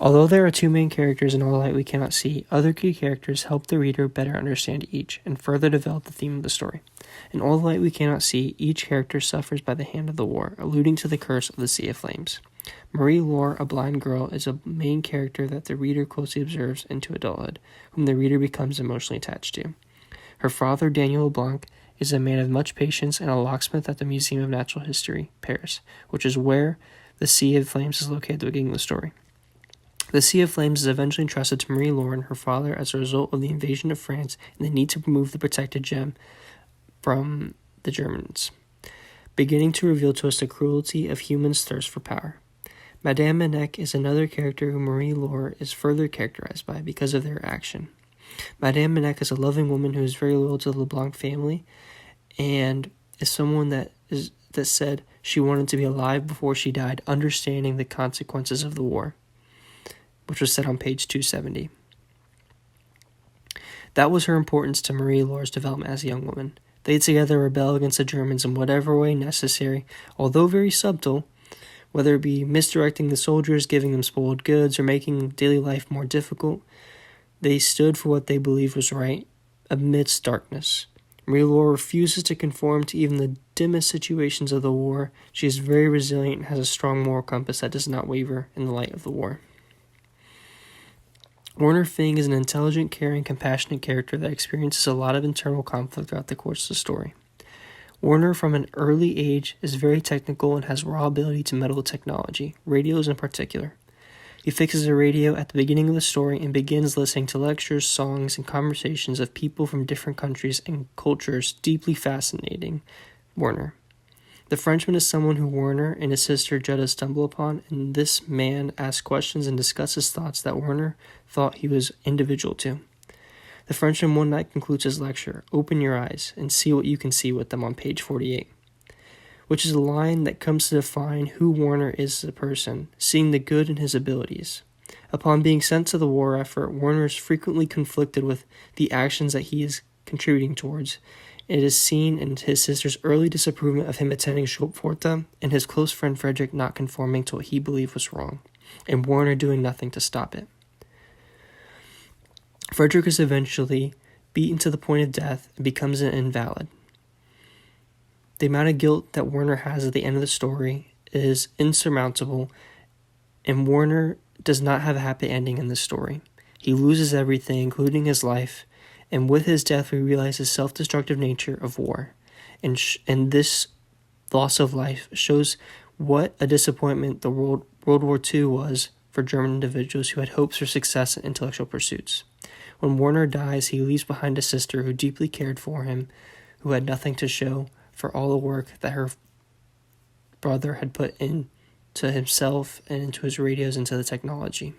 Although there are two main characters in All the Light We Cannot See, other key characters help the reader better understand each and further develop the theme of the story. In All the Light We Cannot See, each character suffers by the hand of the war, alluding to the curse of the Sea of Flames. Marie Laure, a blind girl, is a main character that the reader closely observes into adulthood, whom the reader becomes emotionally attached to. Her father, Daniel LeBlanc, is a man of much patience and a locksmith at the Museum of Natural History, Paris, which is where the Sea of Flames is located at the beginning of the story. The Sea of Flames is eventually entrusted to Marie Laure and her father as a result of the invasion of France and the need to remove the protected gem from the Germans, beginning to reveal to us the cruelty of humans' thirst for power. Madame Manec is another character who Marie Laure is further characterized by because of their action. Madame Manec is a loving woman who is very loyal to the LeBlanc family and is someone that said she wanted to be alive before she died, understanding the consequences of the war, which was said on page 270. That was her importance to Marie Laure's development as a young woman. They together rebel against the Germans in whatever way necessary, although very subtle, whether it be misdirecting the soldiers, giving them spoiled goods, or making daily life more difficult. They stood for what they believed was right amidst darkness. Marie Laure refuses to conform to even the dimmest situations of the war. She is very resilient and has a strong moral compass that does not waver in the light of the war. Werner Fing is an intelligent, caring, compassionate character that experiences a lot of internal conflict throughout the course of the story. Werner, from an early age, is very technical and has raw ability to meddle with technology, radios in particular. He fixes a radio at the beginning of the story and begins listening to lectures, songs, and conversations of people from different countries and cultures, deeply fascinating Werner. The Frenchman is someone who Werner and his sister Jetta stumble upon, and this man asks questions and discusses thoughts that Werner thought he was individual to. The Frenchman one night concludes his lecture, "Open your eyes and see what you can see with them," on page 48, which is a line that comes to define who Werner is as a person, seeing the good in his abilities. Upon being sent to the war effort, Werner is frequently conflicted with the actions that he is contributing towards. It is seen in his sister's early disapproval of him attending Schulpforta and his close friend Frederick not conforming to what he believed was wrong, and Werner doing nothing to stop it. Frederick is eventually beaten to the point of death and becomes an invalid. The amount of guilt that Werner has at the end of the story is insurmountable, and Werner does not have a happy ending in this story. He loses everything, including his life, and with his death we realize the self-destructive nature of war. And this loss of life shows what a disappointment the World War II was for German individuals who had hopes for success in intellectual pursuits. When Werner dies, he leaves behind a sister who deeply cared for him, who had nothing to show for all the work that her brother had put into himself and into his radios, into the technology.